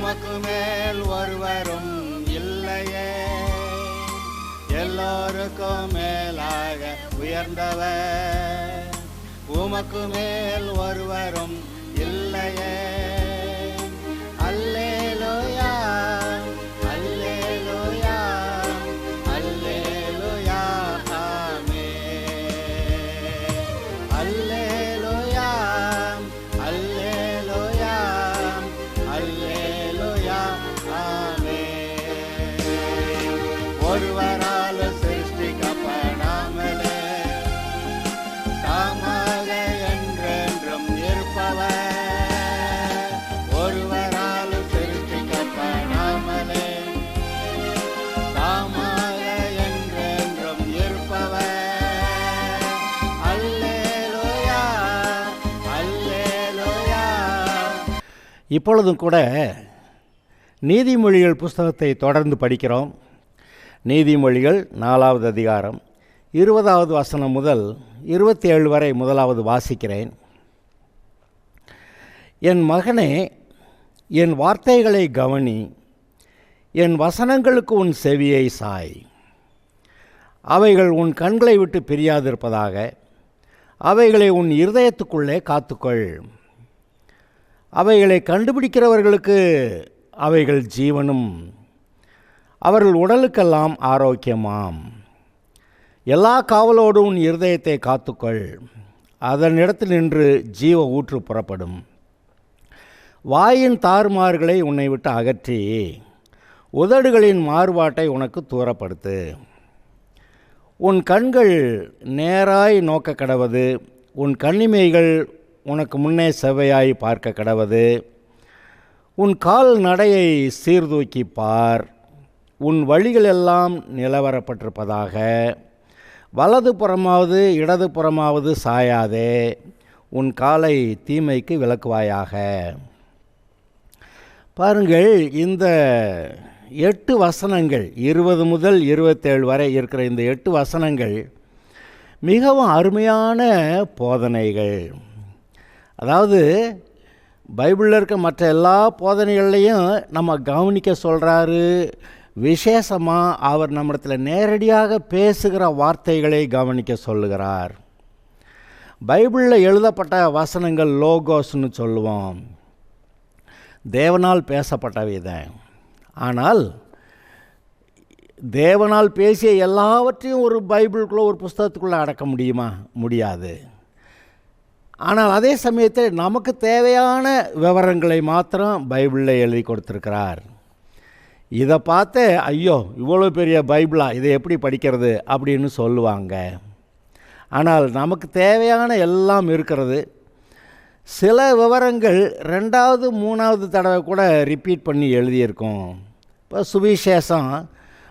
உமக்கு மேல் ஒருவரும் இல்லையே, எல்லோருக்கும் மேலாக உயர்ந்தவர். உமக்கு மேல் ஒருவரும் இல்லையே. அல்லேலூயா, அல்லேலூயா, அல்லேலூயா, ஆமென். அல்லேலூயா, அல்லேலூயா, அல்லேலூயா, ஆமென். ஒருவரால் சிருஷ்டிக்கப்படாமலே தாமாக என்றென்றும் இருப்பவர். ஒருவரால் சிருஷ்டிக்கப்படாமலே தாமாக என்றென்றும் இருப்பவர். அல்லேலூயா, அல்லேலூயா. இப்பொழுதும் கூட நீதிமொழிகள் புஸ்தகத்தை தொடர்ந்து படிக்கிறோம். நீதிமொழிகள் 4வது அதிகாரம் 20வது வசனம் முதல் 27 வரை முதலாவது வாசிக்கிறேன். என் மகனே, என் வார்த்தைகளை கவனி, என் வசனங்களுக்கு உன் செவியை சாய். அவைகள் உன் கண்களை விட்டு பிரியாதிருப்பதாக, அவைகளை உன் இருதயத்துக்குள்ளே காத்துக்கொள். அவைகளை கண்டுபிடிக்கிறவர்களுக்கு அவைகள் ஜீவனும், அவர்கள் உடலுக்கெல்லாம் ஆரோக்கியமாம். எல்லா காவலோடு உன் இருதயத்தை காத்துக்கொள், அதனிடத்தில் நின்று ஜீவ ஊற்று புறப்படும். வாயின் தாறுமாறுகளை உன்னை விட்டு அகற்றி உதடுகளின் மாறுபாட்டை உனக்கு தூரப்படுத்து. உன் கண்கள் நேராய் நோக்க கடவது, உன் கண்ணிமைகள் உனக்கு முன்னே செவ்வையாய் பார்க்க கடவது. உன் கால் நடையை சீர்தூக்கி பார், உன் வழிகள் எல்லாம் நிலவரப்பட்டிருப்பதாக. வலது புறமாவது இடது புறமாவது சாயாதே, உன் காலை தீமைக்கு விலக்குவாயாக. பாருங்கள், இந்த 8 வசனங்கள் 20 முதல் 27 வரை இருக்கிற இந்த 8 வசனங்கள் மிகவும் அருமையான போதனைகள். அதாவது பைபிளில் இருக்க மற்ற எல்லா போதனைகள்லையும் நம்ம கவனிக்க சொல்கிறாரு. விசேஷமாக அவர் நம்மிடத்தில் நேரடியாக பேசுகிற வார்த்தைகளை கவனிக்க சொல்லுகிறார். பைபிளில் எழுதப்பட்ட வசனங்கள் லோகோஸ்னு சொல்லுவோம், தேவனால் பேசப்பட்டவை தான். ஆனால் தேவனால் பேசிய எல்லாவற்றையும் ஒரு பைபிளுக்குள்ளே ஒரு புஸ்தகத்துக்குள்ளே அடக்க முடியுமா? முடியாது. ஆனால் அதே சமயத்தில் நமக்கு தேவையான விவரங்களை மாத்திரம் பைபிளில் எழுதி கொடுத்துருக்கிறார். இதை பார்த்து ஐயோ இவ்வளோ பெரிய பைபிளா, இதை எப்படி படிக்கிறது அப்படின்னு சொல்லுவாங்க. ஆனால் நமக்கு தேவையான எல்லாம் இருக்கிறது. சில விவரங்கள் 2வது 3வது தடவை கூட ரிப்பீட் பண்ணி எழுதியிருக்கோம். இப்போ சுவிசேஷம்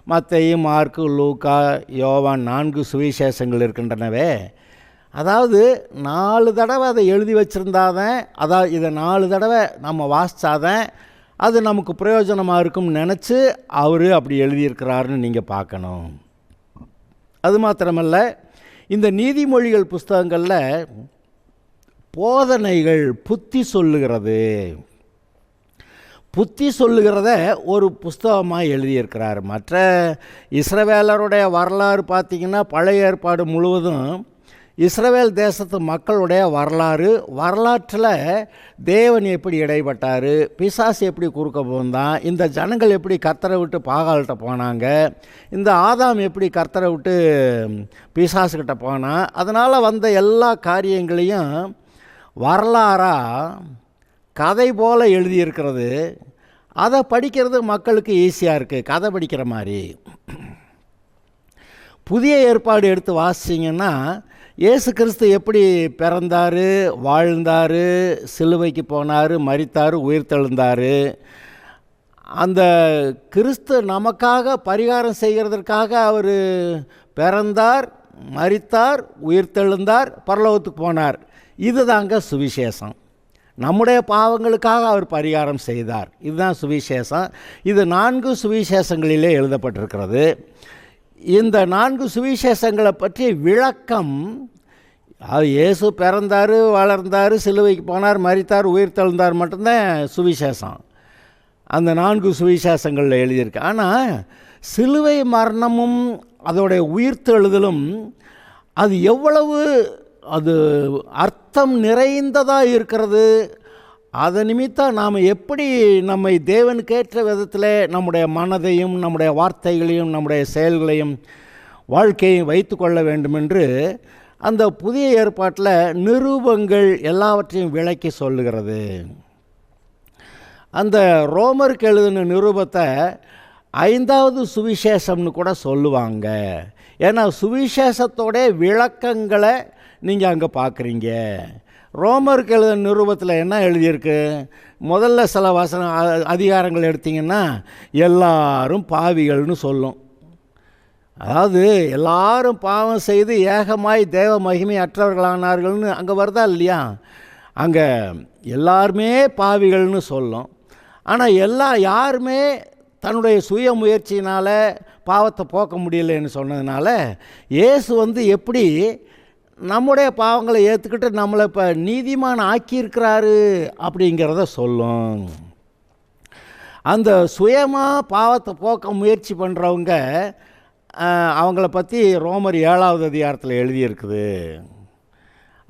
மத்தேயு, மார்க்கு, லூக்கா, யோவான் 4 சுவிசேஷங்கள் இருக்கின்றனவே. அதாவது 4 தடவை அதை எழுதி வச்சுருந்தாதான், அதாவது இதை 4 தடவை நம்ம வாசித்தாதான் அது நமக்கு பிரயோஜனமாக இருக்கும்னு நினச்சி அவர் அப்படி எழுதியிருக்கிறாருன்னு நீங்கள் பார்க்கணும். அது மாத்திரமல்ல, இந்த நீதிமொழிகள் புஸ்தகங்களில் போதனைகள் புத்தி சொல்லுகிறது. புத்தி சொல்லுகிறத ஒரு புஸ்தகமாக எழுதியிருக்கிறார். மற்ற இஸ்ரவேலருடைய வரலாறு பார்த்திங்கன்னா பழைய ஏற்பாடு முழுவதும் இஸ்ரவேல் தேசத்து மக்களுடைய வரலாற்றில் தேவன் எப்படி இடைப்பட்டார், பிசாசு எப்படி குறுக்க போந்தான், இந்த ஜனங்கள் எப்படி கர்த்தரை விட்டு பாகால்கிட்ட போனாங்க, இந்த ஆதாம் எப்படி கர்த்தரை விட்டு பிசாசுக்கிட்ட போனான், அதனால் வந்த எல்லா காரியங்களையும் வரலாறாக கதை போல் எழுதியிருக்கிறது. அதை படிக்கிறது மக்களுக்கு ஈஸியாக இருக்குது, கதை படிக்கிற மாதிரி. புதிய ஏற்பாடு எடுத்து வாசிச்சிங்கன்னா இயேசு கிறிஸ்து எப்படி பிறந்தார், வாழ்ந்தார், சிலுவைக்கு போனார், மரித்தார், உயிர்த்தெழுந்தார். அந்த கிறிஸ்து நமக்காக பரிகாரம் செய்கிறதற்காக அவர் பிறந்தார், மரித்தார், உயிர்த்தெழுந்தார், பரலோகத்துக்கு போனார். இது தாங்க சுவிசேஷம். நம்முடைய பாவங்களுக்காக அவர் பரிகாரம் செய்தார். இதுதான் சுவிசேஷம். இது 4 சுவிசேஷங்களிலே எழுதப்பட்டிருக்கிறது. இந்த 4 சுவிசேஷங்களை பற்றி விளக்கம், இயேசு பிறந்தார், வளர்ந்தார், சிலுவைக்கு போனார், மரித்தார், உயிர்த்தெழுந்தார் மட்டும்தான் சுவிசேஷம். அந்த 4 சுவிசேஷங்களில் எழுதியிருக்கு. ஆனால் சிலுவை மரணமும் அதோடைய உயிர்த்தெழுதலும் அது எவ்வளவு அது அர்த்தம் நிறைந்ததாக இருக்கிறது. அதை நிமித்தம் நாம் எப்படி நம்மை தேவனுக்கேற்ற விதத்தில் நம்முடைய மனதையும் நம்முடைய வார்த்தைகளையும் நம்முடைய செயல்களையும் வாழ்க்கையும் வைத்து கொள்ள வேண்டும் என்று அந்த புதிய ஏற்பாட்டில் நிருபங்கள் எல்லாவற்றையும் விளக்கி சொல்லுகிறது. அந்த ரோமருக்கு எழுதின நிருபத்தை 5வது சுவிசேஷம்னு கூட சொல்லுவாங்க. ஏன்னா சுவிசேஷத்தோட விளக்கங்களை நீங்கள் அங்கே பார்க்குறீங்க. ரோமருக்கு எழுதின நிருபத்தில் என்ன எழுதியிருக்கு? முதல்ல சில அதிகாரங்கள் எடுத்திங்கன்னா எல்லாரும் பாவிகள்னு சொல்லும். அதாவது எல்லாரும் பாவம் செய்து ஏகமாய் தேவ மகிமை அற்றவர்களானார்கள்னு அங்கே வருதா இல்லையா? அங்கே எல்லாருமே பாவிகள்னு சொல்லும். ஆனால் யாருமே தன்னுடைய சுய முயற்சியினால் பாவத்தை போக்க முடியலைன்னு சொன்னதுனால இயேசு எப்படி நம்முடைய பாவங்களை ஏற்றுக்கிட்டு நம்மளை இப்போ நீதிமான் ஆக்கியிருக்கிறாரு அப்படிங்கிறத சொல்லும். அந்த சுயமாக பாவத்தை போக்க முயற்சி பண்ணுறவங்க அவங்கள பற்றி ரோமர் 7வது அதிகாரத்தில் எழுதியிருக்குது.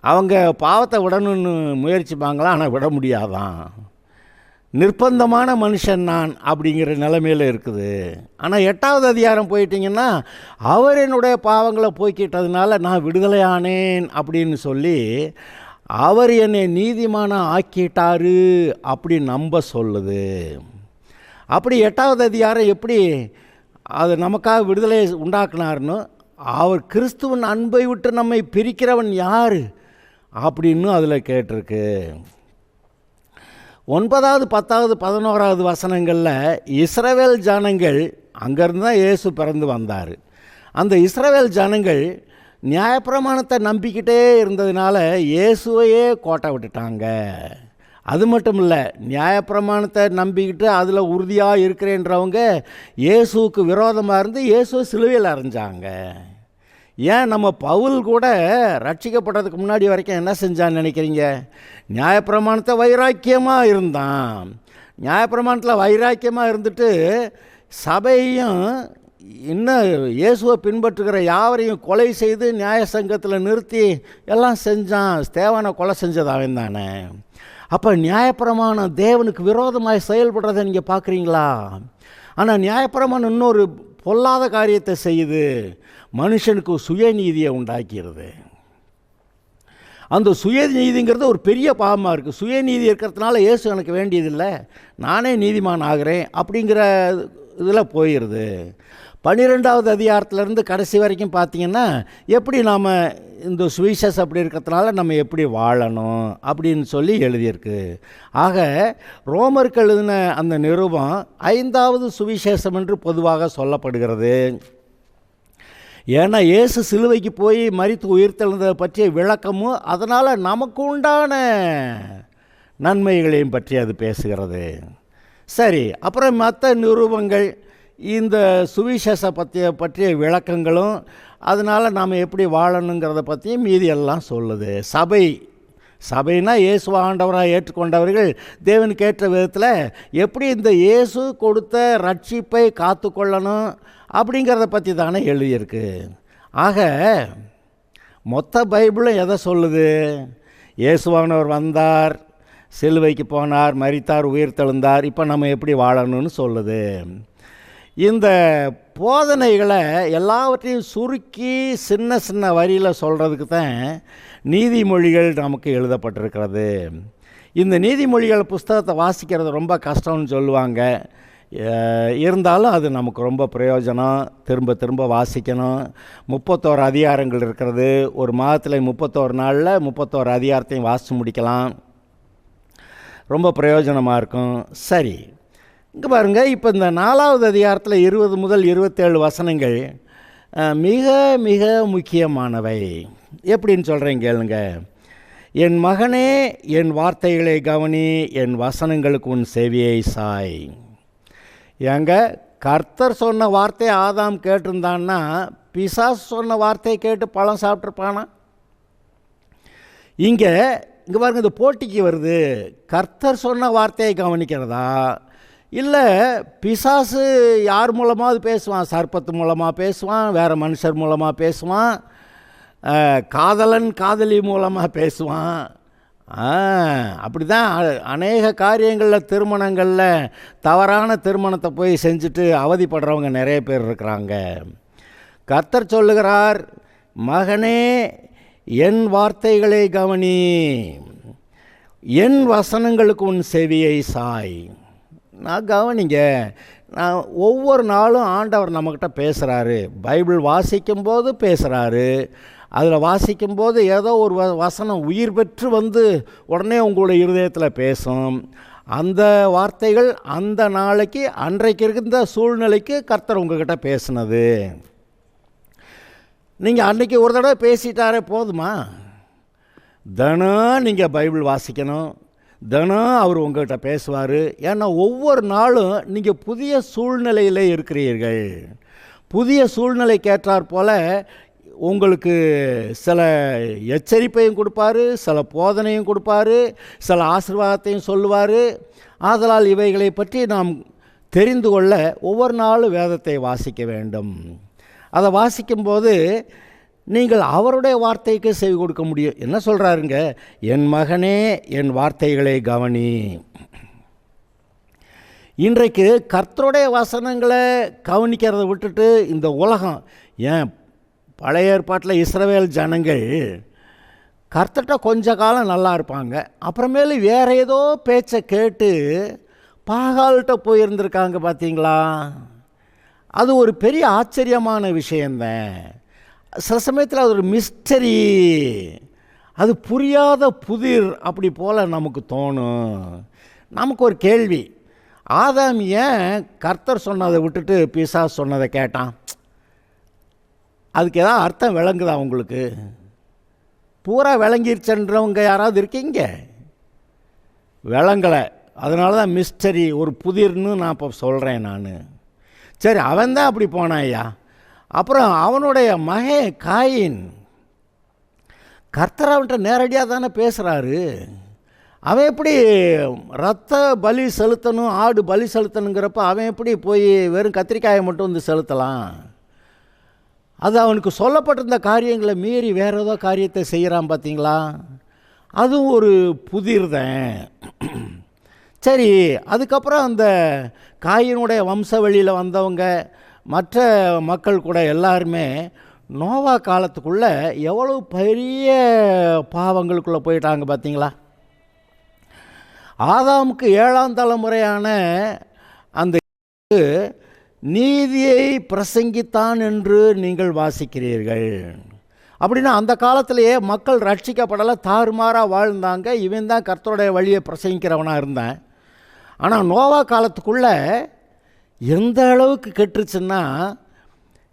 அவங்க பாவத்தை விடணும்னு முயற்சிப்பாங்களா, ஆனால் விட முடியாதான். நிர்பந்தமான மனுஷன் நான் அப்படிங்கிற நிலைமையில் இருக்குது. ஆனால் 8வது அதிகாரம் போயிட்டிங்கன்னா அவர் என்னுடைய பாவங்களை போக்கிட்டதுனால நான் விடுதலையானேன் அப்படின்னு சொல்லி அவர் என்னை நீதிமான ஆக்கிட்டாரு அப்படி நம்ப சொல்லுது. அப்படி 8வது அதிகாரம் எப்படி அது நமக்காக விடுதலை உண்டாக்குனார்னு, அவர் கிறிஸ்துவின் அன்பை விட்டு நம்மை பிரிக்கிறவன் யார் அப்படின்னு அதில் கேட்டிருக்கு. 9வது 10வது 11வது வசனங்களில் இஸ்ரவேல் ஜனங்கள், அங்கேருந்து தான் இயேசு பிறந்து வந்தார், அந்த இஸ்ரவேல் ஜனங்கள் நியாயப்பிரமாணத்தை நம்பிக்கிட்டே இருந்ததுனால இயேசுவையே கோட்டை விட்டுட்டாங்க. அது மட்டும் இல்லை, நியாயப்பிரமாணத்தை நம்பிக்கிட்டு அதில் உறுதியாக இருக்கிறேன்றவங்க இயேசுவுக்கு விரோதமாக இருந்து இயேசுவை சிலுவையில் அறைஞ்சாங்க. ஏன் நம்ம பவுல் கூட ரட்சிக்கப்பட்டதுக்கு முன்னாடி வரைக்கும் என்ன செஞ்சான்னு நினைக்கிறீங்க? நியாயப்பிரமாணத்தை வைராக்கியமாக இருந்தான். நியாயப்பிரமாணத்தில் வைராக்கியமாக இருந்துட்டு சபையும் இன்னும் இயேசுவை பின்பற்றுகிற யாவரையும் கொலை செய்து நியாய சங்கத்தில் நிறுத்தி எல்லாம் செஞ்சான். ஸ்தேவானை கொலை செஞ்சது அவன் தானே. அப்போ நியாயப்பிரமாணம் தேவனுக்கு விரோதமாக செயல்படுறதை நீங்கள் பார்க்குறீங்களா? ஆனால் நியாயப்பிரமாணம் இன்னொரு பொல்லாத காரியத்தை செய்யுது, மனுஷனுக்கு சுயநீதியை உண்டாக்கிறது. அந்த சுயநீதிங்கிறது ஒரு பெரிய பாவமாக இருக்குது. சுயநீதி இருக்கிறதுனால இயேசு எனக்கு வேண்டியதில்லை, நானே நீதிமான் ஆகிறேன் அப்படிங்கிற இதில் போயிடுது. 12வது அதிகாரத்திலேருந்து கடைசி வரைக்கும் பார்த்திங்கன்னா எப்படி நாம் இந்த சுவிசேஷம் அப்படி இருக்கிறதுனால நம்ம எப்படி வாழணும் அப்படின்னு சொல்லி எழுதியிருக்கு. ஆக ரோமருக்கு எழுதின அந்த நிருபம் 5வது சுவிசேஷம் என்று பொதுவாக சொல்லப்படுகிறது. ஏன்னா இயேசு சிலுவைக்கு போய் மரித்து உயிர்த்தெழுந்ததை பற்றிய விளக்கமும் அதனால் நமக்கு உண்டான நன்மைகளையும் பற்றி அது பேசுகிறது. சரி, அப்புறம் மற்ற நிருபங்கள் இந்த சுவிசேஷ பற்றிய விளக்கங்களும் அதனால் நாம் எப்படி வாழணுங்கிறத பற்றியும் மீதி எல்லாம் சொல்லுது. சபைனா இயேசு ஆண்டவராக ஏற்றுக்கொண்டவர்கள் தேவனுக்கு ஏற்ற விதத்தில் எப்படி இந்த இயேசு கொடுத்த ரட்சிப்பை காத்து கொள்ளணும் அப்படிங்கிறத பற்றி தானே எழுதியிருக்கு. ஆக மொத்த பைபிளும் எதை சொல்லுது? இயேசுவானவர் வந்தார், சிலுவைக்கு போனார், மரித்தார், உயிர்த்தெழுந்தார், இப்போ நம்ம எப்படி வாழணும்னு சொல்லுது. இந்த போதனைகளை எல்லாவற்றையும் சுருக்கி சின்ன சின்ன வரியில் சொல்கிறதுக்கு தான் நீதிமொழிகள் நமக்கு எழுதப்பட்டிருக்கிறது. இந்த நீதிமொழிகள் புஸ்தகத்தை வாசிக்கிறது ரொம்ப கஷ்டம்னு சொல்லுவாங்க. இருந்தாலும் அது நமக்கு ரொம்ப பிரயோஜனம். திரும்ப திரும்ப வாசிக்கணும். 31 அதிகாரங்கள் இருக்கிறது. ஒரு மாதத்தில் 31 நாளில் 31 அதிகாரத்தையும் வாசித்து முடிக்கலாம். ரொம்ப பிரயோஜனமாக இருக்கும். சரி, இங்கே பாருங்கள், இப்போ இந்த 4வது அதிகாரத்தில் 20 முதல் 27 வசனங்கள் மிக மிக முக்கியமானவை. எப்படின்னு சொல்கிறேன் கேளுங்க. என் மகனே, என் வார்த்தைகளை கவனி, என் வசனங்களுக்கு உன் செவியை சாய். ஏங்க, கர்த்தர் சொன்ன வார்த்தையை ஆதாம் கேட்டிருந்தான்னா பிசாசு சொன்ன வார்த்தையை கேட்டு பழம் சாப்பிட்ருப்பானா? இங்கே பாருங்கள், இந்த போட்டிக்கு வருது. கர்த்தர் சொன்ன வார்த்தையை கவனிக்கிறதா, இல்லை பிசாசு யார் மூலமாவது பேசுவான், சர்ப்பத்து மூலமாக பேசுவான், வேறு மனுஷர் மூலமாக பேசுவான், காதலன் காதலி மூலமாக பேசுவான். அப்படி தான் அநேக காரியங்களில், திருமணங்களில் தவறான திருமணத்தை போய் செஞ்சுட்டு அவதிப்படுறவங்க நிறைய பேர் இருக்கிறாங்க. கர்த்தர் சொல்லுகிறார், மகனே என் வார்த்தைகளை கவனி, என் வசனங்களுக்கு உன் செவியை சாய். நான் கவனிங்க, நான் ஒவ்வொரு நாளும் ஆண்டவர் நம்மக்கிட்ட பேசுகிறாரு. பைபிள் வாசிக்கும்போது பேசுகிறாரு. அதில் வாசிக்கும்போது ஏதோ ஒரு வசனம் உயிர் பெற்று வந்து உடனே உங்களுடைய இருதயத்தில் பேசும். அந்த வார்த்தைகள் அந்த நாளைக்கு, அன்றைக்கு இருந்த சூழ்நிலைக்கு கர்த்தர் உங்கள்கிட்ட பேசுனது. நீங்கள் அன்றைக்கி ஒரு தடவை பேசிட்டாரே போதுமா? தினம் நீங்கள் பைபிள் வாசிக்கணும், தினம் அவர் உங்கள்கிட்ட பேசுவார். ஏன்னா ஒவ்வொரு நாளும் நீங்கள் புதிய சூழ்நிலையில் இருக்கிறீர்கள். புதிய சூழ்நிலைக்கு ஏற்றாற் போல் உங்களுக்கு சில எச்சரிப்பையும் கொடுப்பார், சில போதனையும் கொடுப்பார், சில ஆசீர்வாதத்தையும் சொல்லுவார். ஆதலால் இவைகளை பற்றி நாம் தெரிந்து கொள்ள ஒவ்வொரு நாளும் வேதத்தை வாசிக்க வேண்டும். அதை வாசிக்கும்போது நீங்கள் அவருடைய வார்த்தைக்கு செவி கொடுக்க முடியும். என்ன சொல்கிறாருங்க? என் மகனே என் வார்த்தைகளை கவனி. இன்றைக்கு கர்த்தருடைய வசனங்களை கவனிக்கிறத விட்டுட்டு இந்த உலகம், ஏன் பழைய ஏற்பாட்டில் இஸ்ரவேல் ஜனங்கள் கர்த்தர்கிட்ட கொஞ்ச காலம் நல்லா இருப்பாங்க, அப்புறமேலு வேறு ஏதோ பேச்சை கேட்டு பாகால்கிட்ட போயிருந்திருக்காங்க. பார்த்தீங்களா? அது ஒரு பெரிய ஆச்சரியமான விஷயந்தான். சில சமயத்தில் அது ஒரு மிஸ்டரி, அது புரியாத புதிர் அப்படி போல் நமக்கு தோணும். நமக்கு ஒரு கேள்வி, ஆதாம் ஏன் கர்த்தர் சொன்னதை விட்டுட்டு பிசாசு சொன்னதை கேட்டான்? அதுக்கு ஏதாவது அர்த்தம் விளங்குதா உங்களுக்கு? பூரா விளங்கிருச்சுன்றவங்க யாராவது இருக்கீங்க? விளங்கலை. அதனால தான் மிஸ்டரி, ஒரு புதிர்னு நான் இப்போ சொல்கிறேன். நான் சரி, அவன்தான் அப்படி போனான் ஐயா. அப்புறம் அவனுடைய மகன் காயின், கர்த்தர் அவன்கிட்ட நேரடியாக தானே பேசுகிறாரு. அவன் எப்படி ரத்த பலி செலுத்தணும், ஆடு பலி செலுத்தணுங்கிறப்ப அவன் எப்படி போய் வெறும் கத்திரிக்காயை மட்டும் வந்து செலுத்தலாம்? அது அவனுக்கு சொல்லப்பட்டிருந்த காரியங்களை மீறி வேறு ஏதோ காரியத்தை செய்கிறான். பார்த்தீங்களா? அதுவும் ஒரு புதிர் தான். சரி, அதுக்கப்புறம் அந்த காயினுடைய வம்ச வழியில் வந்தவங்க மற்ற மக்கள் கூட எல்லாருமே நோவா காலத்துக்குள்ளே எவ்வளோ பெரிய பாவங்களுக்குள்ளே போயிட்டாங்க. பார்த்தீங்களா? ஆதாமுக்கு 7ஆம் தலைமுறையான அந்த நீதியை பிரசங்கித்தான் என்று நீங்கள் வாசிக்கிறீர்கள். அப்படின்னா அந்த காலத்திலேயே மக்கள் ரட்சிக்கப்படலை, தாறுமாறாக வாழ்ந்தாங்க. இவன் தான் கர்த்தருடைய வழியை பிரசங்கிக்கிறவனாக இருந்தான். ஆனால் நோவா காலத்துக்குள்ளே எந்த அளவுக்கு கெட்டுருச்சுன்னா,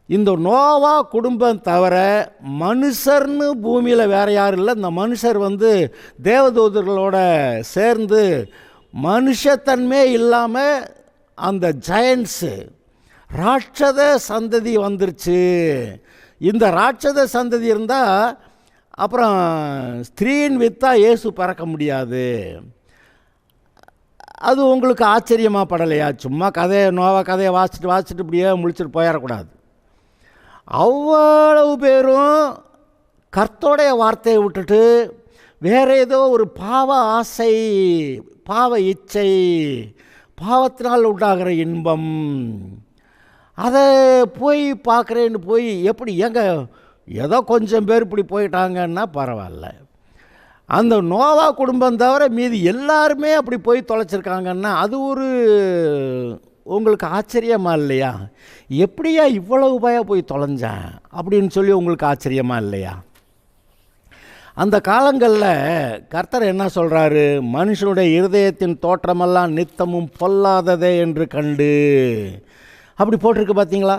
இந்த நோவா குடும்பம் தவிர மனுஷர்னு பூமியில் வேறு யாரும் இல்லை. இந்த மனுஷர் தேவதூதர்களோட சேர்ந்து மனுஷத்தன்மே இல்லாமல் அந்த ஜெயன்ஸு ராட்சத சந்ததி வந்துருச்சு. இந்த ராட்சத சந்ததி இருந்தால் அப்புறம் ஸ்திரீன் வித்தா இயேசு பிறக்க முடியாது. அது உங்களுக்கு ஆச்சரியமாக படலையா? சும்மா நோவா கதையை வாசிச்சுட்டு இப்படியே முழிச்சிட்டு போயிடக்கூடாது. அவ்வளவு பேரும் கர்த்தருடைய வார்த்தையை விட்டுட்டு வேறு ஏதோ ஒரு பாவ ஆசை, பாவ இச்சை, பாவத்தினால் உண்டாகிற இன்பம், அதை போய் பார்க்குறேன்னு போய் எப்படி ஏதோ கொஞ்சம் பேர் இப்படி போயிட்டாங்கன்னா பரவாயில்ல. அந்த நோவா குடும்பம் தவிர மீதி எல்லாருமே அப்படி போய் தொலைச்சிருக்காங்கன்னா அது ஒரு உங்களுக்கு ஆச்சரியமாக இல்லையா? எப்படியா இவ்வளவு பயம் போய் தொலைஞ்சேன் அப்படின்னு சொல்லி உங்களுக்கு ஆச்சரியமாக இல்லையா? அந்த காலங்களில் கர்த்தர் என்ன சொல்கிறாரு? மனுஷனுடைய இருதயத்தின் தோற்றமெல்லாம் நித்தமும் பொல்லாததே என்று கண்டு, அப்படி போட்டிருக்கு. பார்த்தீங்களா?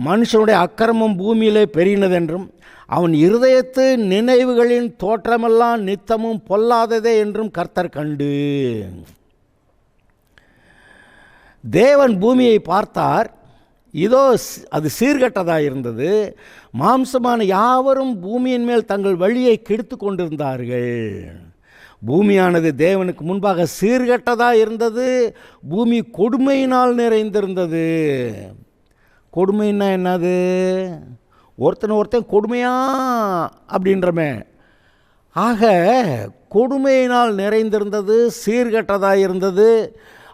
மனுஷனுடைய அக்கிரமம் பூமியிலே பெருகினதென்றும் அவன் இருதயத்து நினைவுகளின் தோற்றமெல்லாம் நித்தமும் பொல்லாததே என்றும் கர்த்தர் கண்டு. தேவன் பூமியை பார்த்தார், இதோ அது சீர்கெட்டதாக இருந்தது, மாம்சமான யாவரும் பூமியின் மேல் தங்கள் வழியை கெடுத்து கொண்டிருந்தார்கள். பூமியானது தேவனுக்கு முன்பாக சீர்கெட்டதாக இருந்தது, பூமி கொடுமையினால் நிறைந்திருந்தது. கொடுமைன்னா என்னது? ஒருத்தன் கொடுமையா அப்படின்றமே. ஆக கொடுமையினால் நிறைந்திருந்தது, சீர்கெட்டதாக இருந்தது.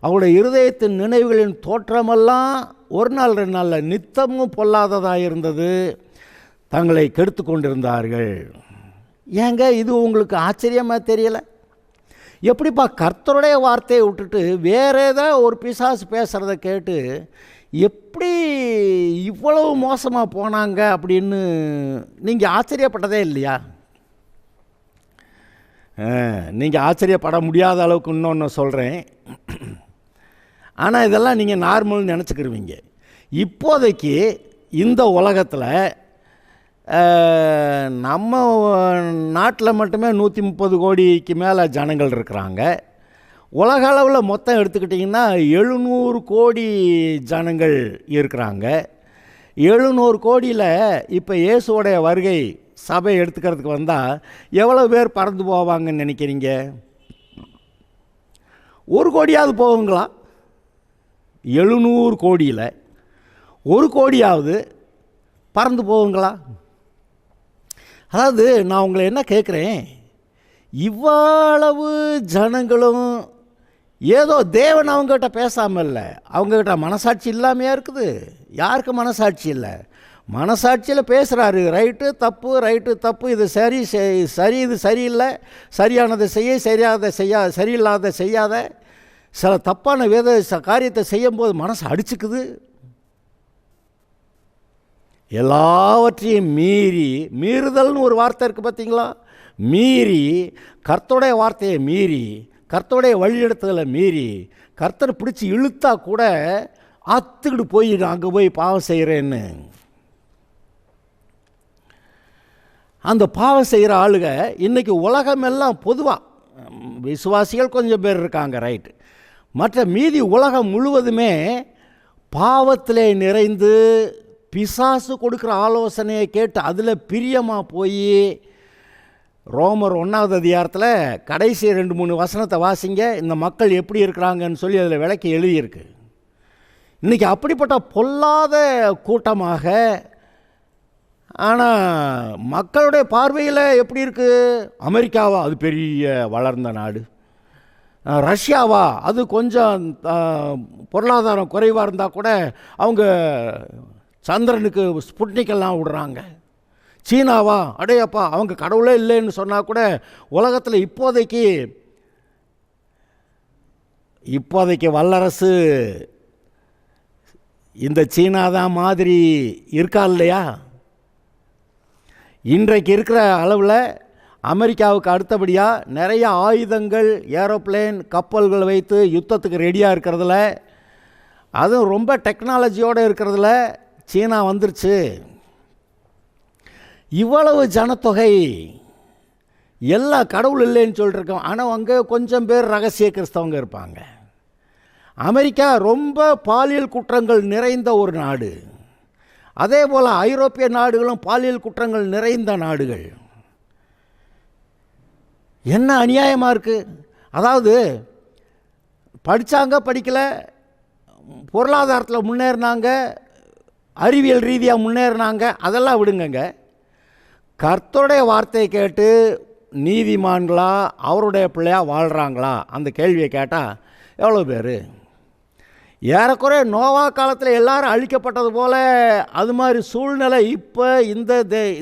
அவருடைய இருதயத்தின் நினைவுகளின் தோற்றமெல்லாம் ஒரு நாள் 2 நாளில் நித்தமும் பொல்லாததாக இருந்தது. தங்களை கெடுத்து கொண்டிருந்தார்கள். ஏங்க இது உங்களுக்கு ஆச்சரியமாக தெரியலை? எப்படிப்பா கர்த்தருடைய வார்த்தையை விட்டுட்டு வேற ஏதோ ஒரு பிசாசு பேசுகிறத கேட்டு எப்படி இவ்வளவு மோசமாக போனாங்க அப்படின்னு நீங்கள் ஆச்சரியப்பட்டதே இல்லையா? நீங்கள் ஆச்சரியப்பட முடியாத அளவுக்கு இன்னொன்று சொல்கிறேன். ஆனால் இதெல்லாம் நீங்கள் நார்மல்னு நினச்சிக்கிருவீங்க. இப்போதைக்கு இந்த உலகத்தில் நம்ம நாட்டில் மட்டுமே 130 கோடிக்கு மேலே ஜனங்கள் இருக்கிறாங்க. உலக அளவில் மொத்தம் எடுத்துக்கிட்டிங்கன்னா 700 கோடி ஜனங்கள் இருக்கிறாங்க. 700 கோடியில் இப்போ இயேசுவோடைய வருகை சபை எடுத்துக்கிறதுக்கு வந்தால் எவ்வளோ பேர் பறந்து போவாங்கன்னு நினைக்கிறீங்க? 1 கோடியாவது போகுங்களா? 700 கோடியில் 1 கோடியாவது பறந்து போகுங்களா? அதாவது நான் உங்களை என்ன கேட்குறேன், இவ்வளவு ஜனங்களும் ஏதோ தேவன் அவங்ககிட்ட பேசாமல் இல்லை, அவங்ககிட்ட மனசாட்சி இல்லாமையா இருக்குது? யாருக்கு மனசாட்சி இல்லை? மனசாட்சியில் பேசுகிறாரு. ரைட்டு தப்பு, ரைட்டு தப்பு, இது சரி சரி, இது சரியில்லை, சரியானதை செய்ய, சரியில்லாத செய்யாத. சில தப்பான காரியத்தை செய்யும்போது மனசு அடிச்சுக்குது. எல்லாவற்றையும் மீறுதல்னு ஒரு வார்த்தை இருக்குது பார்த்தீங்களா? மீறி கர்த்தருடைய வார்த்தையை மீறி, கர்த்தருடைய வழிநடத்துதலை மீறி, கர்த்தரை பிடிச்சி இழுத்தா கூட ஆத்துக்கிட்டு போய் அங்கே போய் பாவம் செய்கிறேன்னு அந்த பாவம் செய்கிற ஆளுக இன்றைக்கி உலகமெல்லாம் பொதுவாக விசுவாசிகள் கொஞ்சம் பேர் இருக்காங்க, ரைட்டு. மற்ற மீதி உலகம் முழுவதுமே பாவத்திலே நிறைந்து பிசாசு கொடுக்குற ஆலோசனையை கேட்டு அதில் பிரியமாக போய் ரோமர் 1வது அதிகாரத்தில் கடைசி 2-3 வசனத்தை வாசிங்க, இந்த மக்கள் எப்படி இருக்கிறாங்கன்னு சொல்லி அதில் விளக்கி எழுதியிருக்கு. இன்றைக்கி அப்படிப்பட்ட பொல்லாத கூட்டமாக, ஆனால் மக்களுடைய பார்வையில் எப்படி இருக்குது? அமெரிக்காவா அது பெரிய வளர்ந்த நாடு, ரஷ்யாவா அது கொஞ்சம் பொருளாதாரம் குறைவாக இருந்தால் கூட அவங்க சந்திரனுக்கு ஸ்புட்னிக்கெல்லாம் விடுறாங்க, சீனாவா அடையப்பா அவங்க கடவுளே இல்லைன்னு சொன்னால் கூட உலகத்தில் இப்போதைக்கு வல்லரசு இந்த சீனா தான் மாதிரி இருக்கா இல்லையா? இன்றைக்கு இருக்கிற அளவில் அமெரிக்காவுக்கு அடுத்தபடியாக நிறைய ஆயுதங்கள், ஏரோப்ளேன், கப்பல்கள் வைத்து யுத்தத்துக்கு ரெடியாக இருக்கிறதுல, அதுவும் ரொம்ப டெக்னாலஜியோடு இருக்கிறதுல சீனா வந்துருச்சு. இவ்வளவு ஜனத்தொகை, எல்லா கடவுள் இல்லைன்னு சொல்லியிருக்கோம். ஆனால் அங்கே கொஞ்சம் பேர் ரகசிய கிறிஸ்தவங்க இருப்பாங்க. அமெரிக்கா ரொம்ப பாலியல் குற்றங்கள் நிறைந்த ஒரு நாடு. அதே போல் ஐரோப்பிய நாடுகளும் பாலியல் குற்றங்கள் நிறைந்த நாடுகள். என்ன அநியாயமாக இருக்குது! அதாவது படித்தாங்க, படிக்கலை, பொருளாதாரத்தில் முன்னேறினாங்க, அறிவியல் ரீதியாக முன்னேறினாங்க, அதெல்லாம் விடுங்கங்க. கர்த்தருடைய வார்த்தையை கேட்டு நீதிமான்களா அவருடைய பிள்ளையாக வாழ்கிறாங்களா அந்த கேள்வியை கேட்டால் எவ்வளோ பேர்? ஏறக்குறைய நோவா காலத்தில் எல்லாரும் அழிக்கப்பட்டது போல் அது மாதிரி சூழ்நிலை இப்போ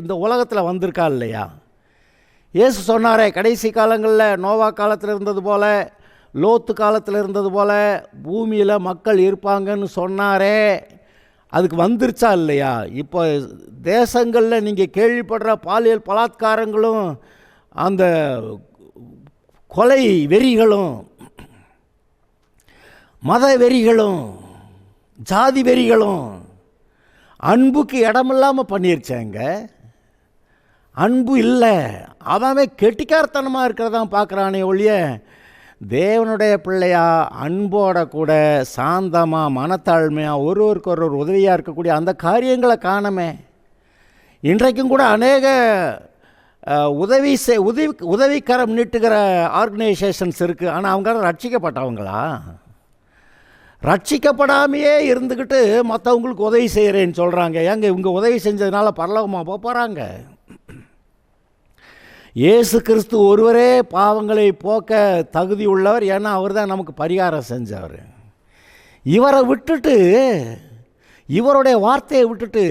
இந்த உலகத்தில் வந்திருக்கா இல்லையா? இயேசு சொன்னாரே, கடைசி காலங்களில் நோவா காலத்தில் இருந்தது போல், லோத்து காலத்தில் இருந்தது போல் பூமியில் மக்கள் இருப்பாங்கன்னு சொன்னாரே, அதுக்கு வந்துருச்சா இல்லையா? இப்போ தேசங்களில் நீங்கள் கேள்விப்படுற பாலியல் பலாத்காரங்களும் அந்த கொலை வெறிகளும் மத வெறிகளும் ஜாதி வெறிகளும் அன்புக்கு இடமில்லாமல் பண்ணிருச்சாங்க. அன்பு இல்லை, அவன் கெட்டிக்காரத்தனமாக இருக்கிறதான் பார்க்குறானே ஒழிய தேவனுடைய பிள்ளையா அன்போட கூட சாந்தமாக மனத்தாழ்மையாக ஒருவருக்கு ஒரு உதவியாக இருக்கக்கூடிய அந்த காரியங்களை காணமே. இன்றைக்கும் கூட அநேக உதவிக்கரம் நீட்டுகிற ஆர்கனைசேஷன்ஸ் இருக்குது. ஆனால் அவங்க ரட்சிக்கப்பட்டவங்களா? ரட்சிக்கப்படாமையே இருந்துக்கிட்டு மற்றவங்களுக்கு உதவி செய்கிறேன்னு சொல்கிறாங்க. ஏங்க இவங்க உதவி செஞ்சதுனால பரலோகமாக போகிறாங்க? இயேசு கிறிஸ்து ஒருவரே பாவங்களை போக்க தகுதி உள்ளவர். ஏன்னா அவர் தான் நமக்கு பரிகாரம் செஞ்சவர். இவரை விட்டுட்டு, இவருடைய வார்த்தையை விட்டுட்டு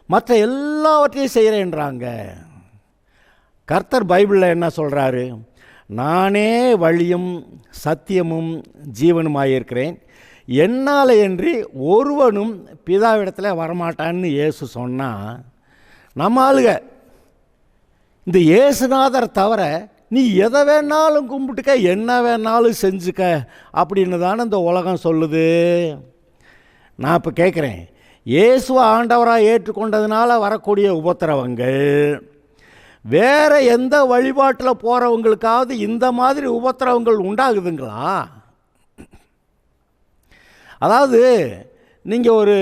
மற்ற எல்லாவற்றையும் செய்கிறேன்றாங்க. கர்த்தர் பைபிளில் என்ன சொல்கிறாரு? நானே வழியும் சத்தியமும் ஜீவனுமாயிருக்கிறேன், என்னால் என்று ஒருவனும் பிதாவிடத்தில் வரமாட்டான்னு இயேசு சொன்னால், நம்ம ஆளுக இந்த இயேசுநாதர் தவிர நீ எதை வேணாலும் கும்பிட்டுக்க, என்ன வேணாலும் செஞ்சுக்க அப்படின்னு தானே இந்த உலகம் சொல்லுது. நான் இப்போ கேட்குறேன், இயேசுவை ஆண்டவராக ஏற்றுக்கொண்டதுனால வரக்கூடிய உபத்திரவங்கள் வேறு எந்த வழிபாட்டில் போகிறவங்களுக்காவது இந்த மாதிரி உபத்திரவங்கள் உண்டாகுதுங்களா? அதாவது நீங்கள் ஒரு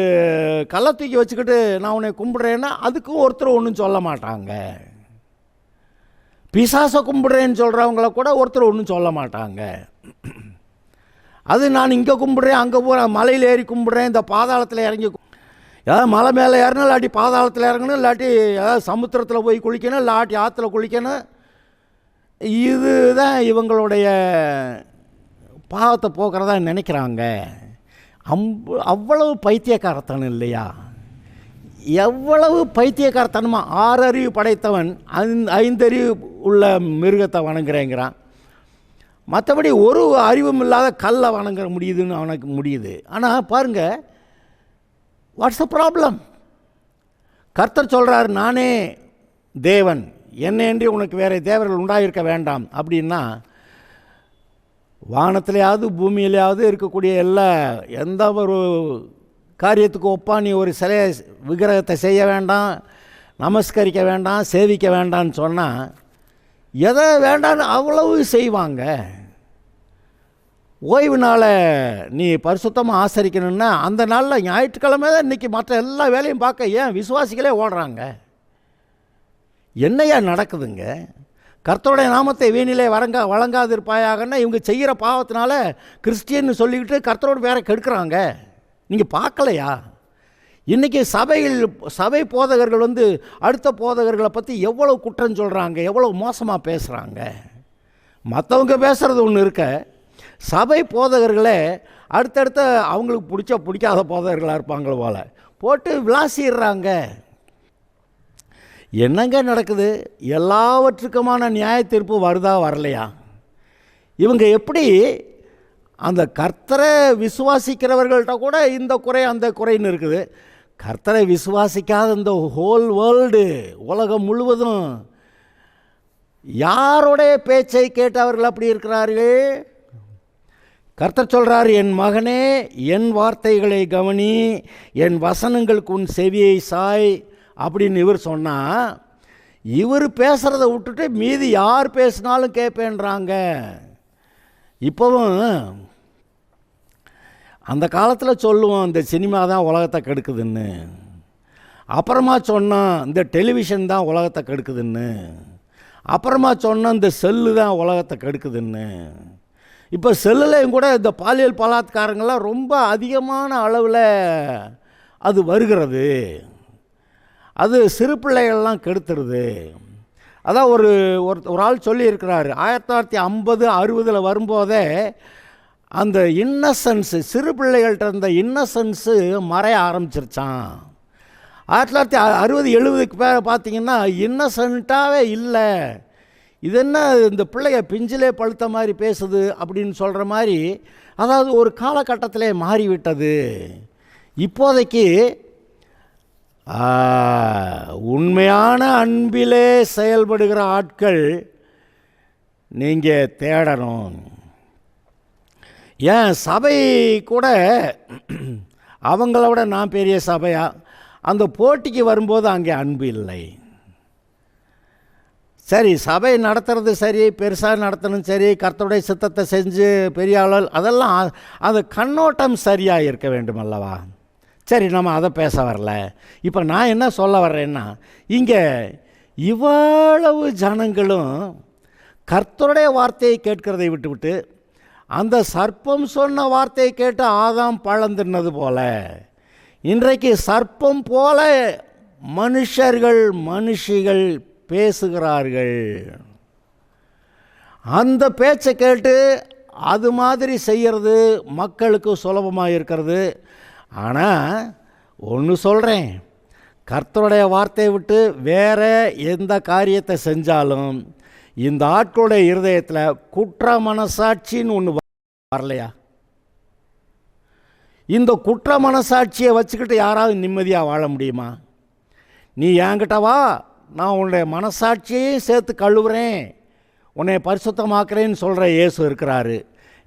கல்லை தூக்கி வச்சுக்கிட்டு நான் உன்னை கும்பிட்றேன்னா அதுக்கும் ஒருத்தர் ஒன்றும் சொல்ல மாட்டாங்க. பிசாசை கும்பிட்றேன்னு சொல்கிறவங்கள கூட ஒருத்தர் ஒன்றும் சொல்ல மாட்டாங்க. அது நான் இங்கே கும்பிட்றேன், அங்கே போகிறேன், மலையில் ஏறி கும்பிட்றேன், இந்த பாதாளத்தில் இறங்கி, ஏதாவது மலை மேலே ஏறணும், இல்லாட்டி பாதாளத்தில் இறங்கணும், இல்லாட்டி ஏதாவது சமுத்திரத்தில் போய் குளிக்கணும், இல்லாட்டி ஆற்றுல குளிக்கணும். இதுதான் இவங்களுடைய பாவத்தை போக்குறதா நினைக்கிறாங்க. அவ்வளவு பைத்தியக்காரத்தனம் இல்லையா? எவ்வளவு பைத்தியக்காரத்தனமா! 6 அறிவு படைத்தவன் 5 அறிவு உள்ள மிருகத்தை வணங்குறேங்கிறான். மற்றபடி ஒரு அறிவும் இல்லாத கல்லை வணங்க முடியுதுன்னு அவனுக்கு முடியுது. ஆனால் பாருங்கள், வாட்ஸ் த ப்ராப்ளம்? கர்த்தர் சொல்கிறார், நானே தேவன், என்னையன்றி உனக்கு வேறு தேவர்கள் உண்டாயிருக்க வேண்டாம் அப்படின்னா, வானத்திலேயாவது பூமியிலேயாவது இருக்கக்கூடிய எந்த ஒரு காரியத்துக்கு ஒப்பா நீ ஒரு சிலையை விக்கிரகத்தை செய்ய வேண்டாம், நமஸ்கரிக்க வேண்டாம், சேவிக்க வேண்டான்னு சொன்னால் எதை வேண்டான்னு அவ்வளவு செய்வாங்க. ஓய்வு நாளை நீ பரிசுத்தமாக ஆசரிக்கணுன்னா அந்த நாளில் ஞாயிற்றுக்கிழமை தான் இன்றைக்கி மற்ற எல்லா வேலையும் பார்க்க ஏன் விசுவாசிகளே ஓடுறாங்க? என்னையா நடக்குதுங்க? கர்த்தருடைய நாமத்தை வீணிலே வழங்காது இருப்பாயாகன்னா இவங்க செய்கிற பாவத்தினால கிறிஸ்டியன்னு சொல்லிக்கிட்டு கர்த்தரோட பேரை கெடுக்கிறாங்க. நீங்கள் பார்க்கலையா? இன்றைக்கி சபை போதகர்கள் அடுத்த போதகர்களை பற்றி எவ்வளோ குற்றம் சொல்கிறாங்க, எவ்வளோ மோசமாக பேசுகிறாங்க. மற்றவங்க பேசுகிறது ஒன்று இருக்க, சபை போதகர்களே அடுத்தடுத்த அவங்களுக்கு பிடிக்காத போதகர்களாக இருப்பாங்கள போல போட்டு விளாசிடுறாங்க. என்னங்க நடக்குது? எல்லாவற்றுக்குமான நியாய தீர்ப்பு வருதா வரலையா? இவங்க எப்படி அந்த கர்த்தரை விசுவாசிக்கிறவர்கள்ட்ட கூட இந்த குறை அந்த குறைன்னு இருக்குது. கர்த்தரை விசுவாசிக்காத இந்த ஹோல் வேர்ல்டு, உலகம் முழுவதும் யாருடைய பேச்சை கேட்டவர்கள் அப்படி இருக்கிறார்கள்? கர்த்தர் சொல்கிறார், என் மகனே என் வார்த்தைகளை கவனி, என் வசனங்களுக்கு உன் செவியை சாய் அப்படின்னு இவர் சொன்னால், இவர் பேசுகிறத விட்டுட்டு மீதி யார் பேசினாலும் கேட்பேன்றாங்க. இப்போவும் அந்த காலத்தில் சொல்லுவோம் இந்த சினிமா தான் உலகத்தை கெடுக்குதுன்னு, அப்புறமா சொன்னோம் இந்த டெலிவிஷன் தான் உலகத்தை கெடுக்குதுன்னு, அப்புறமா சொன்னோம் இந்த செல்லு தான் உலகத்தை கெடுக்குதுன்னு. இப்போ செல்லுலையும் கூட இந்த பாலியல் பலாத்காரங்கள்லாம் ரொம்ப அதிகமான அளவில் அது வருகிறது. அது சிறு பிள்ளைகள்லாம் கெடுத்துருது. அதான் ஒரு ஆள் சொல்லியிருக்கிறாரு, 1950-60 வரும்போதே அந்த இன்னசென்ஸு, சிறு பிள்ளைகள்கிட்ட இருந்த இன்னசென்ஸு மறைய ஆரம்பிச்சிருச்சான். 1960-70க்கு பேர பார்த்திங்கன்னா இன்னசென்ட்டாகவே இல்லை. இது என்ன இந்த பிள்ளைய பிஞ்சிலே பழுத்த மாதிரி பேசுது அப்படின்னு சொல்கிற மாதிரி, அதாவது ஒரு காலகட்டத்திலே மாறிவிட்டது. இப்போதைக்கு உண்மையான அன்பிலே செயல்படுகிற ஆட்கள் நீங்கள் தேடணும். ஏன் சபை கூட அவங்களோட நான் பெரிய சபையா அந்த போட்டிக்கு வரும்போது அங்கே அன்பு இல்லை. சரி, சபை நடத்துறது சரி, பெருசாக நடத்தணும் சரி, கர்த்தருடைய சித்தத்தை செஞ்சு பெரிய ஆள், அதெல்லாம் அந்த கண்ணோட்டம் சரியாக இருக்க வேண்டும் அல்லவா? சரி, நம்ம அதை பேச வரல. இப்போ நான் என்ன சொல்ல வர்றேன்னா, இங்கே இவ்வளவு ஜனங்களும் கர்த்தருடைய வார்த்தையை கேட்கிறதை விட்டுவிட்டு அந்த சர்ப்பம் சொன்ன வார்த்தையை கேட்டு ஆதாம் பழம் தின்னது போல இன்றைக்கு சர்ப்பம் போல மனுஷிகள் பேசுகிறார்கள். அந்த பேச்சை கேட்டு அது மாதிரி செய்கிறது மக்களுக்கு சுலபமாக இருக்கிறது. ஆனால் ஒன்று சொல்கிறேன், கர்த்தருடைய வார்த்தையை விட்டு வேறு எந்த காரியத்தை செஞ்சாலும் இந்த ஆட்களுடைய இருதயத்தில் குற்ற மனசாட்சின்னு ஒன்று வரலையா? இந்த குற்ற மனசாட்சியை வச்சுக்கிட்டு யாராவது நிம்மதியாக வாழ முடியுமா? நீ என்கிட்ட வா, நான் உன்னுடைய மனசாட்சியையும் சேர்த்து கழுவுறேன், உன்னை பரிசுத்தமாக்குறேன்னு சொல்கிற இயேசு இருக்கிறாரு.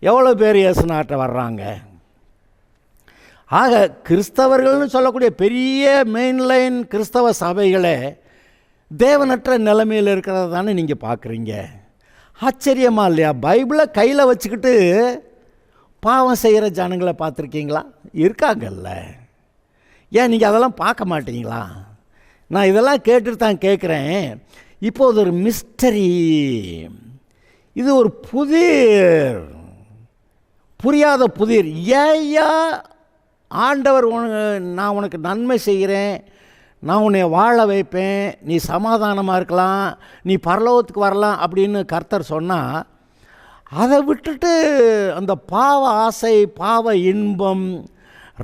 எவ்வளோ பேர் இயேசு நாட்டை வர்றாங்க? ஆக கிறிஸ்தவர்கள்னு சொல்லக்கூடிய பெரிய மெயின்லைன் கிறிஸ்தவ சபைகளே தேவனற்ற நிலைமையில் இருக்கிறத தானே நீங்கள் பார்க்குறீங்க. ஆச்சரியமாக இல்லையா? பைபிளை கையில் வச்சுக்கிட்டு பாவம் செய்கிற ஜனங்களை பார்த்துருக்கீங்களா? இருக்காங்கல்ல. ஏன் நீங்கள் அதெல்லாம் பார்க்க மாட்டீங்களா? நான் இதெல்லாம் கேட்டுட்டு தான் கேட்குறேன். இப்போது ஒரு மிஸ்டரி, இது ஒரு புதிர், புரியாத புதிர். ஏய்யா ஆண்டவர் நான் உனக்கு நன்மை செய்கிறேன், நான் உன்னை வாழ வைப்பேன், நீ சமாதானமாக இருக்கலாம், நீ பரலோகத்துக்கு வரலாம் அப்படின்னு கர்த்தர் சொன்னால் அதை விட்டுட்டு அந்த பாவ ஆசை, பாவ இன்பம்,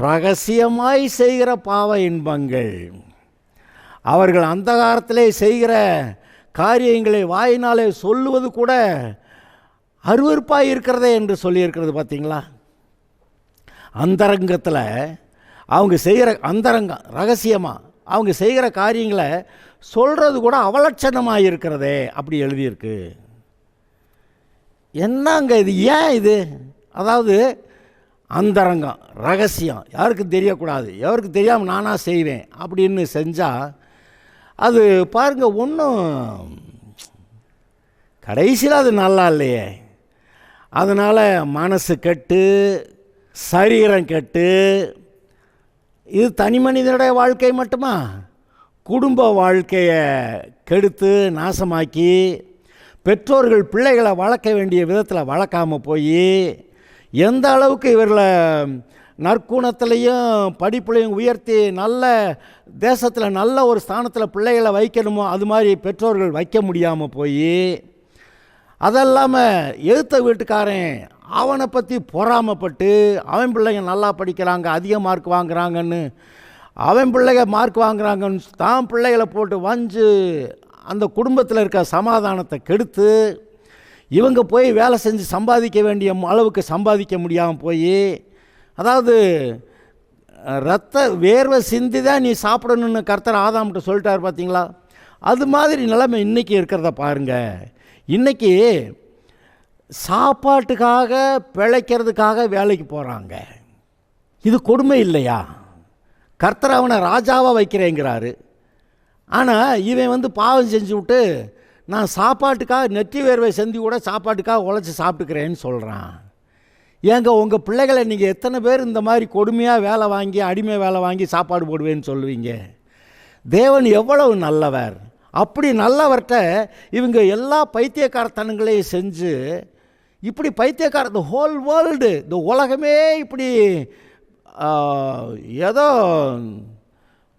ரகசியமாய் செய்கிற பாவ இன்பங்கள், அவர்கள் அந்த காலத்திலே செய்கிற காரியங்களை வாயினாலே சொல்லுவது கூட அருவருப்பாக இருக்கிறதே என்று சொல்லியிருக்கிறது பார்த்தீங்களா? அந்தரங்கத்தில் அவங்க செய்கிற அந்தரங்கம் ரகசியமாக அவங்க செய்கிற காரியங்களை சொல்கிறது கூட அவலட்சணமாக இருக்கிறதே அப்படி எழுதியிருக்கு. என்னங்க இது? ஏன் இது? அதாவது அந்தரங்கம், ரகசியம், யாருக்கும் தெரியக்கூடாது, யாருக்கு தெரியாமல் நானாக செய்வேன் அப்படின்னு செஞ்சால் அது பாருங்கள் ஒன்றும் கடைசியில் அது நல்லா இல்லையே. அதனால் மனசு கெட்டு, சரீரம் கெட்டு, இது தனி மனிதனுடைய வாழ்க்கை மட்டுமா, குடும்ப வாழ்க்கையை கெடுத்து நாசமாக்கி, பெற்றோர்கள் பிள்ளைகளை வளர்க்க வேண்டிய விதத்தில் வளர்க்காமல் போய், எந்த அளவுக்கு இவர்களை நற்குணத்திலையும் படிப்புலையும் உயர்த்தி நல்ல தேசத்தில் நல்ல ஒரு ஸ்தானத்தில் பிள்ளைகளை வைக்கணுமோ அது மாதிரி பெற்றோர்கள் வைக்க முடியாமல் போய், அதெல்லாமல் எழுத்த வீட்டுக்காரன் அவனை பற்றி பொறாமப்பட்டு அவன் பிள்ளைங்க நல்லா படிக்கிறாங்க, அதிக மார்க் வாங்குறாங்கன்னு, அவன் பிள்ளைங்க மார்க் வாங்குறாங்கன்னு தான் பிள்ளைகளை போட்டு வஞ்சு அந்த குடும்பத்தில் இருக்க சமாதானத்தை கெடுத்து இவங்க போய் வேலை செஞ்சு சம்பாதிக்க வேண்டிய அளவுக்கு சம்பாதிக்க முடியாமல் போய், அதாவது ரத்த வேர்வை சிந்தி தான் நீ சாப்பிடணுன்னு கர்த்தர் ஆதாம்கிட்ட சொல்லிட்டார் பார்த்தீங்களா? அது மாதிரி நிலைமை இன்றைக்கி இருக்கிறத பாருங்கள். இன்றைக்கி சாப்பாட்டுக்காக பிழைக்கிறதுக்காக வேலைக்கு போகிறாங்க. இது கொடுமை இல்லையா? கர்த்தர் அவனை ராஜாவாக வைக்கிறேங்கிறாரு. ஆனால் இவன் பாவம் செஞ்சு விட்டு நான் சாப்பாட்டுக்காக நெற்றி வேர்வை செஞ்சு கூட சாப்பாட்டுக்காக உழைச்சி சாப்பிட்டுக்கிறேன்னு சொல்கிறான். ஏங்க உங்கள் பிள்ளைகளை நீங்கள் எத்தனை பேர் இந்த மாதிரி கொடுமையாக வேலை வாங்கி அடிமை வேலை வாங்கி சாப்பாடு போடுவேன்னு சொல்லுவீங்க? தேவன் எவ்வளவு நல்லவர்! அப்படி நல்லவர்கிட்ட இவங்க எல்லா பைத்தியக்காரத்தனங்களையும் செஞ்சு இப்படி த ஹோல் வேர்ல்டு, இந்த உலகமே இப்படி ஏதோ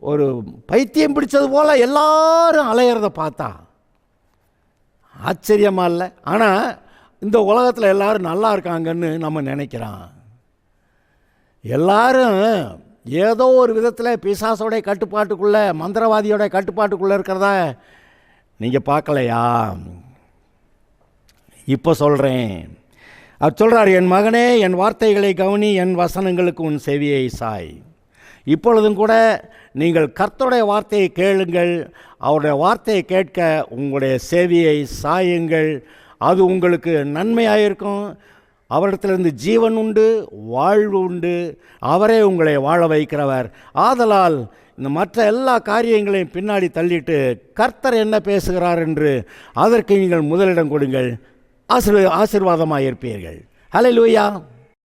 ஒரு பைத்தியம் பிடிச்சது போல் எல்லாரும் அலையிறத பார்த்தா ஆச்சரியமாக இல்லை? ஆனால் இந்த உலகத்தில் எல்லோரும் நல்லா இருக்காங்கன்னு நம்ம நினைக்கிறோம். எல்லாரும் ஏதோ ஒரு விதத்தில் பிசாசோடைய கட்டுப்பாட்டுக்குள்ளே, மந்திரவாதியோடைய கட்டுப்பாட்டுக்குள்ளே இருக்கிறத நீங்கள் பார்க்கலையா? இப்போ சொல்கிறேன். அவர் சொல்கிறார், என் மகனே என் வார்த்தைகளை கவனி, என் வசனங்களுக்கு உன் செவியை சாய். இப்பொழுதும் கூட நீங்கள் கர்த்தருடைய வார்த்தையை கேளுங்கள், அவருடைய வார்த்தையை கேட்க உங்களுடைய செவியை சாயுங்கள், அது உங்களுக்கு நன்மையாக இருக்கும். அவரிடத்திலிருந்து ஜீவன் உண்டு, வாழ்வு உண்டு, அவரே உங்களை வாழ வைக்கிறவர். ஆதலால் இந்த மற்ற எல்லா காரியங்களையும் பின்னாடி தள்ளிட்டு கர்த்தர் என்ன பேசுகிறார் என்று அதற்கு நீங்கள் முதலிடம் கொடுங்கள், ஆசீர்வாதமாக இருப்பீர்கள். ஹல்லேலூயா.